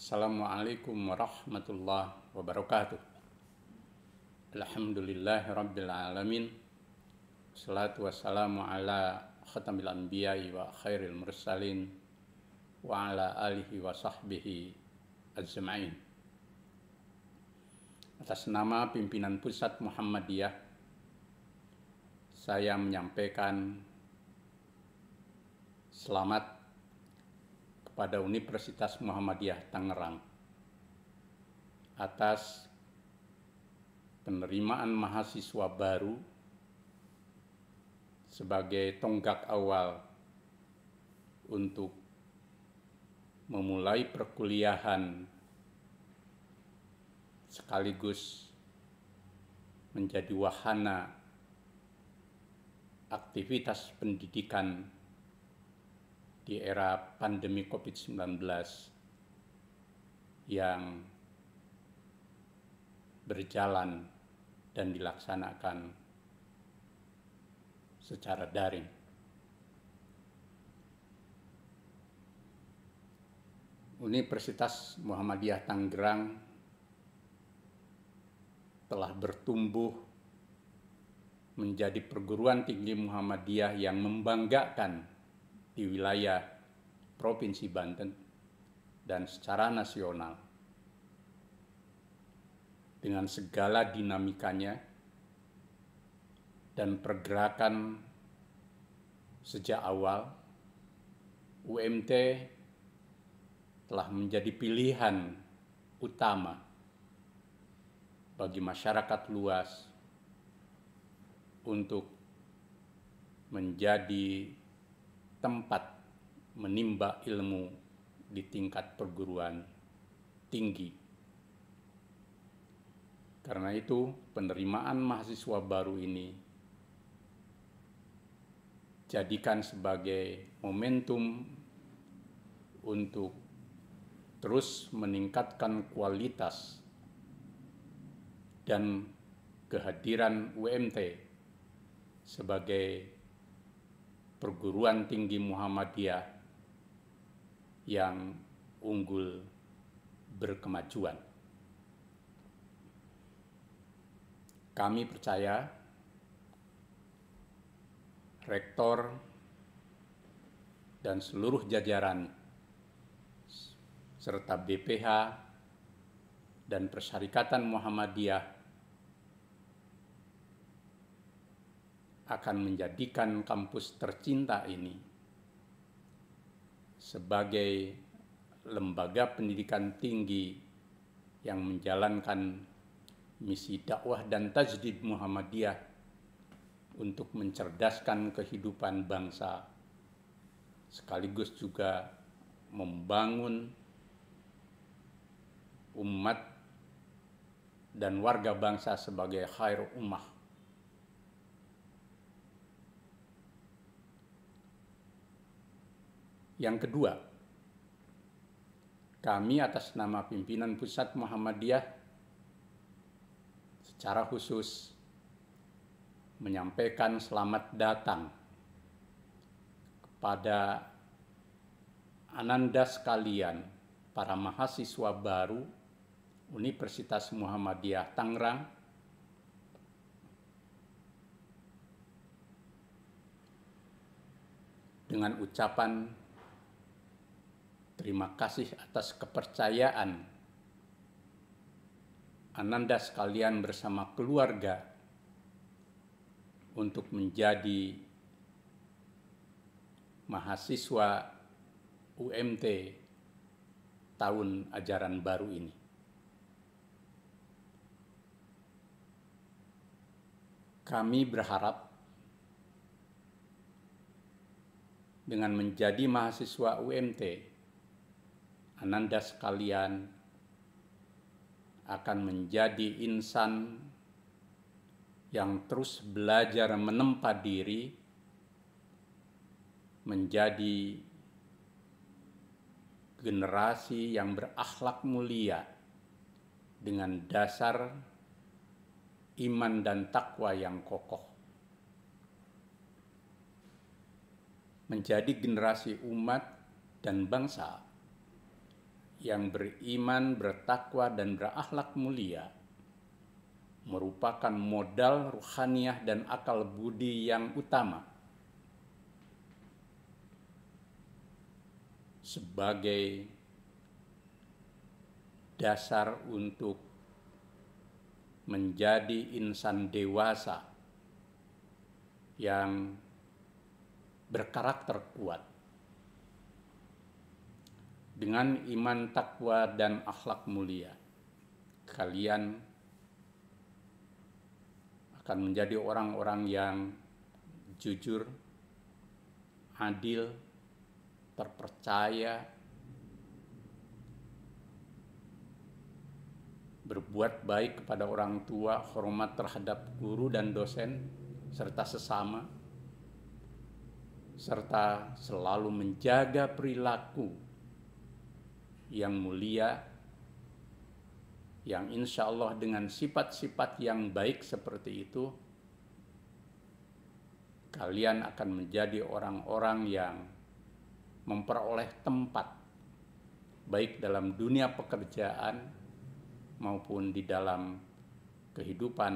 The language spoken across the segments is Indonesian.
Assalamualaikum warahmatullahi wabarakatuh. Alhamdulillahi rabbil alamin. Wassalatu wassalamu ala khatamil anbiya'i wa khairil mursalin wa ala alihi wa sahbihi ajma'in. Atas nama pimpinan Pusat Muhammadiyah, saya menyampaikan selamat kepada Universitas Muhammadiyah Tangerang atas penerimaan mahasiswa baru sebagai tonggak awal untuk memulai perkuliahan sekaligus menjadi wahana aktivitas pendidikan di era pandemi COVID-19 yang berjalan dan dilaksanakan secara daring. Universitas Muhammadiyah Tangerang telah bertumbuh menjadi perguruan tinggi Muhammadiyah yang membanggakan di wilayah Provinsi Banten dan secara nasional dengan segala dinamikanya dan pergerakan sejak awal. UMT telah menjadi pilihan utama bagi masyarakat luas untuk menjadi tempat menimba ilmu di tingkat perguruan tinggi. Karena itu, penerimaan mahasiswa baru ini jadikan sebagai momentum untuk terus meningkatkan kualitas dan kehadiran UMT sebagai perguruan tinggi Muhammadiyah yang unggul berkemajuan. Kami percaya rektor dan seluruh jajaran serta BPH dan Persyarikatan Muhammadiyah akan menjadikan kampus tercinta ini sebagai lembaga pendidikan tinggi yang menjalankan misi dakwah dan tajdid Muhammadiyah untuk mencerdaskan kehidupan bangsa, sekaligus juga membangun umat dan warga bangsa sebagai khair ummah. Yang kedua, kami atas nama pimpinan Pusat Muhammadiyah secara khusus menyampaikan selamat datang kepada ananda sekalian, para mahasiswa baru Universitas Muhammadiyah Tangerang dengan ucapan terima kasih atas kepercayaan ananda sekalian bersama keluarga untuk menjadi mahasiswa UMT tahun ajaran baru ini. Kami berharap dengan menjadi mahasiswa UMT, ananda sekalian akan menjadi insan yang terus belajar menempa diri menjadi generasi yang berakhlak mulia dengan dasar iman dan takwa yang kokoh. Menjadi generasi umat dan bangsa yang beriman, bertakwa, dan berakhlak mulia merupakan modal ruhaniah dan akal budi yang utama sebagai dasar untuk menjadi insan dewasa yang berkarakter kuat. Dengan iman, takwa, dan akhlak mulia, kalian akan menjadi orang-orang yang jujur, adil, terpercaya, berbuat baik kepada orang tua, hormat terhadap guru dan dosen, serta sesama, serta selalu menjaga perilaku yang mulia, yang insya Allah dengan sifat-sifat yang baik seperti itu, kalian akan menjadi orang-orang yang memperoleh tempat, baik dalam dunia pekerjaan maupun di dalam kehidupan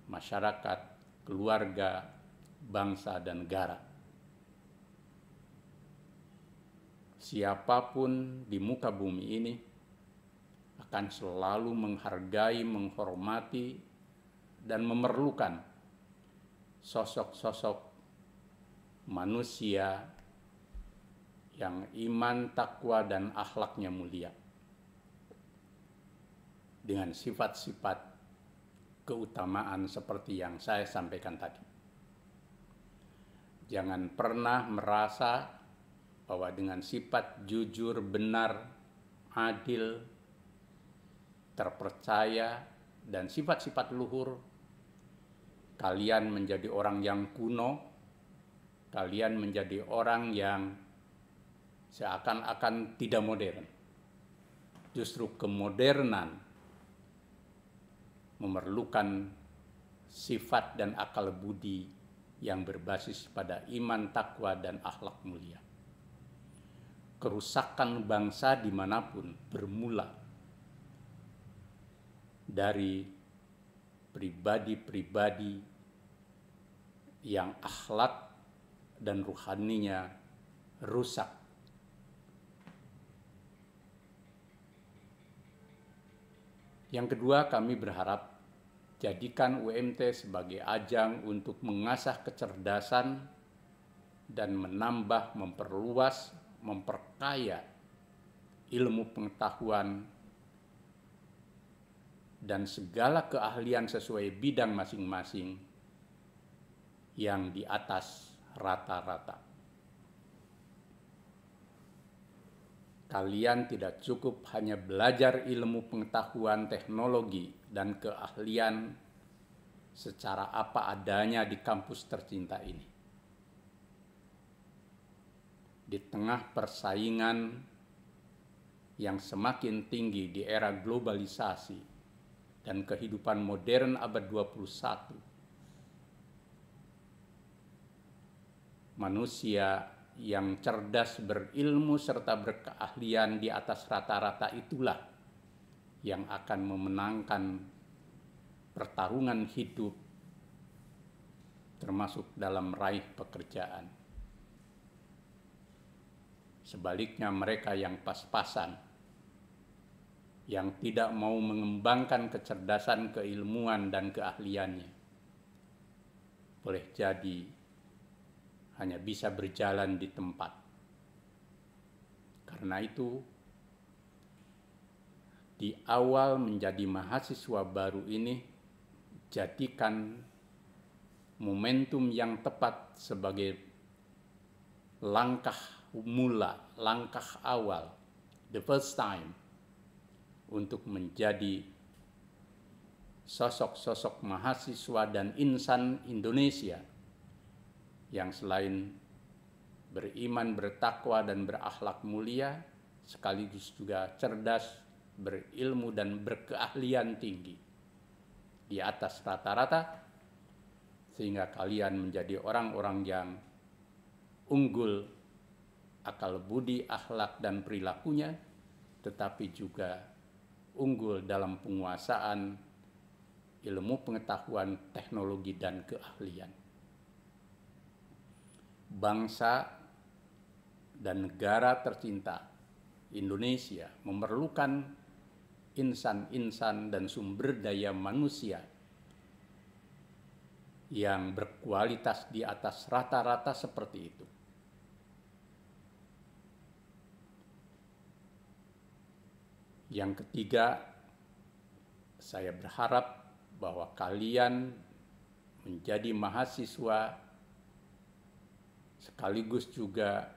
masyarakat, keluarga, bangsa, dan negara. Siapapun di muka bumi ini akan selalu menghargai, menghormati, dan memerlukan sosok-sosok manusia yang iman, takwa, dan akhlaknya mulia dengan sifat-sifat keutamaan seperti yang saya sampaikan tadi. Jangan pernah merasa bahwa dengan sifat jujur, benar, adil, terpercaya, dan sifat-sifat luhur, kalian menjadi orang yang kuno, kalian menjadi orang yang seakan-akan tidak modern. Justru kemodernan memerlukan sifat dan akal budi yang berbasis pada iman, takwa, dan akhlak mulia. Kerusakan bangsa dimanapun bermula dari pribadi-pribadi yang akhlak dan ruhaninya rusak. Yang kedua, kami berharap jadikan UMT sebagai ajang untuk mengasah kecerdasan dan menambah, memperluas, memperkaya ilmu pengetahuan dan segala keahlian sesuai bidang masing-masing yang di atas rata-rata. Kalian tidak cukup hanya belajar ilmu pengetahuan, teknologi, dan keahlian secara apa adanya di kampus tercinta ini. Di tengah persaingan yang semakin tinggi di era globalisasi dan kehidupan modern abad 21, manusia yang cerdas, berilmu, serta berkeahlian di atas rata-rata itulah yang akan memenangkan pertarungan hidup, termasuk dalam meraih pekerjaan. Sebaliknya mereka yang pas-pasan, yang tidak mau mengembangkan kecerdasan, keilmuan, dan keahliannya, boleh jadi hanya bisa berjalan di tempat. Karena itu, di awal menjadi mahasiswa baru ini, jadikan momentum yang tepat sebagai langkah mula, langkah awal, the first time, untuk menjadi sosok-sosok mahasiswa dan insan Indonesia yang selain beriman, bertakwa, dan berakhlak mulia, sekaligus juga cerdas, berilmu, dan berkeahlian tinggi di atas rata-rata, sehingga kalian menjadi orang-orang yang unggul akal budi, akhlak, dan perilakunya, tetapi juga unggul dalam penguasaan ilmu pengetahuan, teknologi, dan keahlian. Bangsa dan negara tercinta Indonesia memerlukan insan-insan dan sumber daya manusia yang berkualitas di atas rata-rata seperti itu. Yang ketiga, saya berharap bahwa kalian menjadi mahasiswa sekaligus juga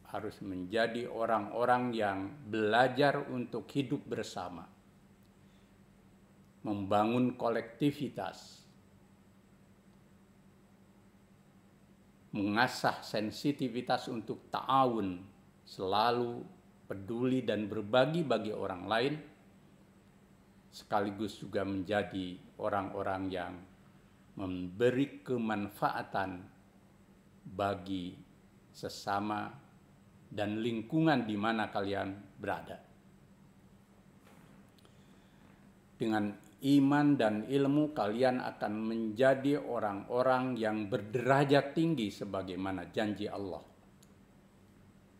harus menjadi orang-orang yang belajar untuk hidup bersama, membangun kolektivitas, mengasah sensitivitas untuk ta'awun, selalu peduli dan berbagi bagi orang lain, sekaligus juga menjadi orang-orang yang memberi kemanfaatan bagi sesama dan lingkungan di mana kalian berada. Dengan iman dan ilmu kalian akan menjadi orang-orang yang berderajat tinggi sebagaimana janji Allah.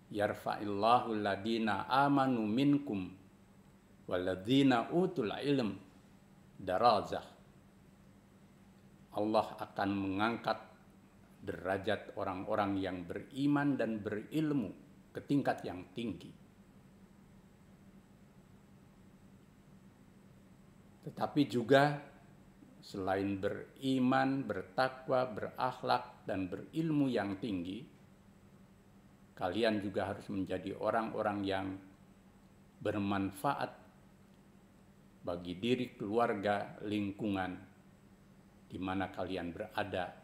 Yarfa'illahu alladhina amanu minkum walladzina utul ilm darajah. Allah akan mengangkat derajat orang-orang yang beriman dan berilmu ke tingkat yang tinggi. Tetapi juga selain beriman, bertakwa, berakhlak, dan berilmu yang tinggi, kalian juga harus menjadi orang-orang yang bermanfaat bagi diri, keluarga, lingkungan di mana kalian berada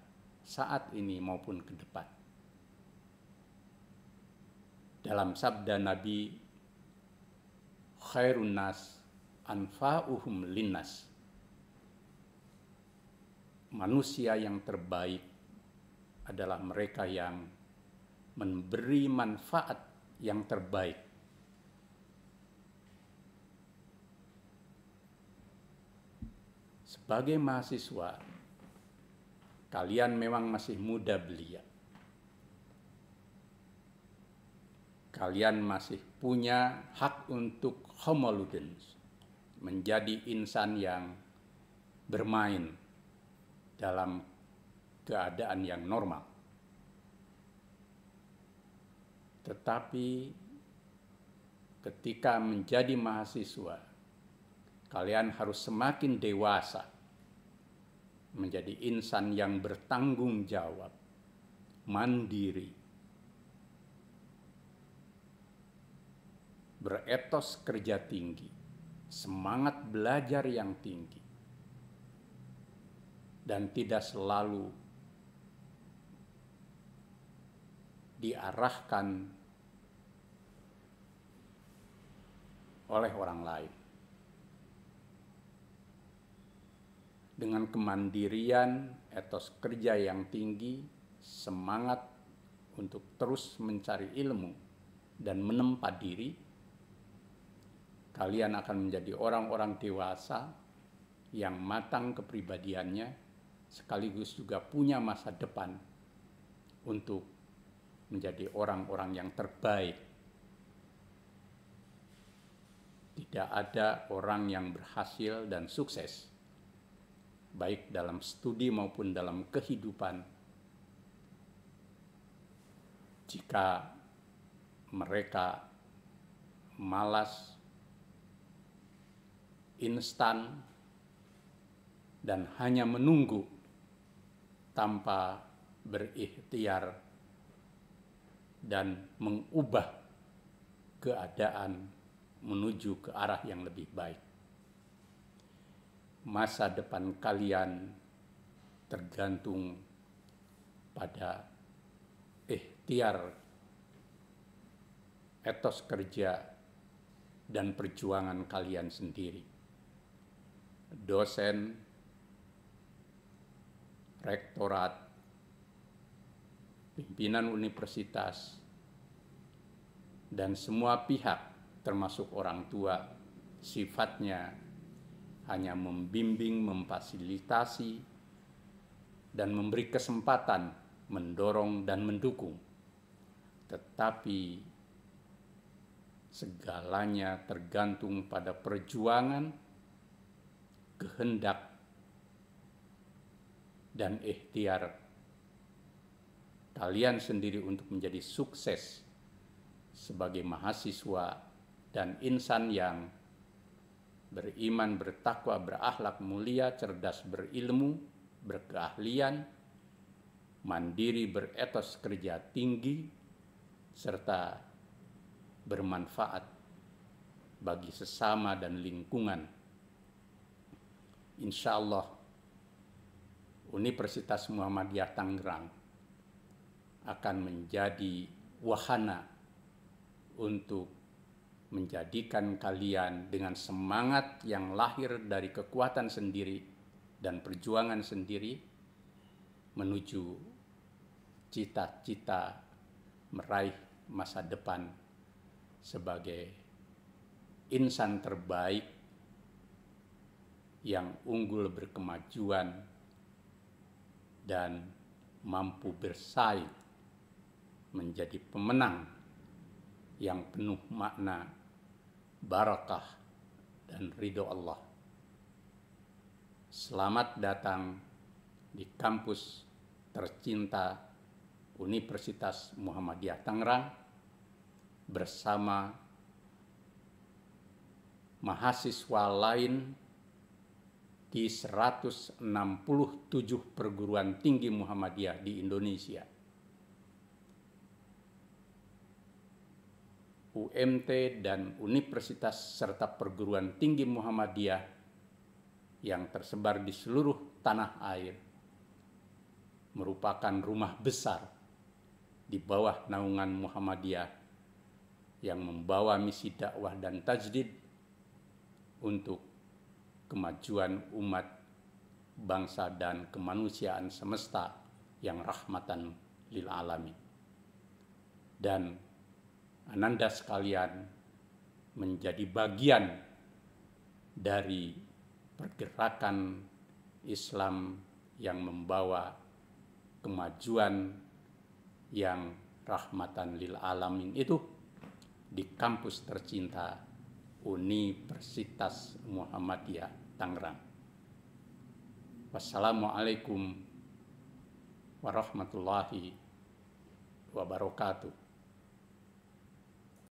saat ini maupun ke depan. Dalam sabda Nabi, khairun nas anfa'uhum linnas. Manusia yang terbaik adalah mereka yang memberi manfaat yang terbaik. Sebagai mahasiswa, kalian memang masih muda belia. Kalian masih punya hak untuk homo ludens, menjadi insan yang bermain dalam keadaan yang normal. Tetapi ketika menjadi mahasiswa, kalian harus semakin dewasa, menjadi insan yang bertanggung jawab, mandiri, beretos kerja tinggi, semangat belajar yang tinggi, dan tidak selalu diarahkan oleh orang lain. Dengan kemandirian, etos kerja yang tinggi, semangat untuk terus mencari ilmu dan menempa diri, kalian akan menjadi orang-orang dewasa yang matang kepribadiannya, sekaligus juga punya masa depan untuk menjadi orang-orang yang terbaik. Tidak ada orang yang berhasil dan sukses, baik dalam studi maupun dalam kehidupan, jika mereka malas, instan, dan hanya menunggu tanpa berikhtiar dan mengubah keadaan menuju ke arah yang lebih baik. Masa depan kalian tergantung pada ikhtiar, etos kerja, dan perjuangan kalian sendiri. Dosen, rektorat, pimpinan universitas, dan semua pihak termasuk orang tua, sifatnya hanya membimbing, memfasilitasi, dan memberi kesempatan, mendorong dan mendukung. Tetapi segalanya tergantung pada perjuangan, kehendak, dan ikhtiar kalian sendiri untuk menjadi sukses sebagai mahasiswa dan insan yang beriman, bertakwa, berakhlak mulia, cerdas, berilmu, berkeahlian, mandiri, beretos kerja tinggi, serta bermanfaat bagi sesama dan lingkungan. Insya Allah, Universitas Muhammadiyah Tangerang akan menjadi wahana untuk menjadikan kalian dengan semangat yang lahir dari kekuatan sendiri dan perjuangan sendiri menuju cita-cita meraih masa depan sebagai insan terbaik yang unggul berkemajuan dan mampu bersaing menjadi pemenang yang penuh makna, barakah, dan ridho Allah. Selamat datang di kampus tercinta Universitas Muhammadiyah Tangerang bersama mahasiswa lain di 167 perguruan tinggi Muhammadiyah di Indonesia. UMT dan universitas serta perguruan tinggi Muhammadiyah yang tersebar di seluruh tanah air merupakan rumah besar di bawah naungan Muhammadiyah yang membawa misi dakwah dan tajdid untuk kemajuan umat, bangsa, dan kemanusiaan semesta yang rahmatan lil alamin. Dan Ananda sekalian menjadi bagian dari pergerakan Islam yang membawa kemajuan yang rahmatan lil alamin itu di kampus tercinta Universitas Muhammadiyah Tangerang. Wassalamualaikum warahmatullahi wabarakatuh.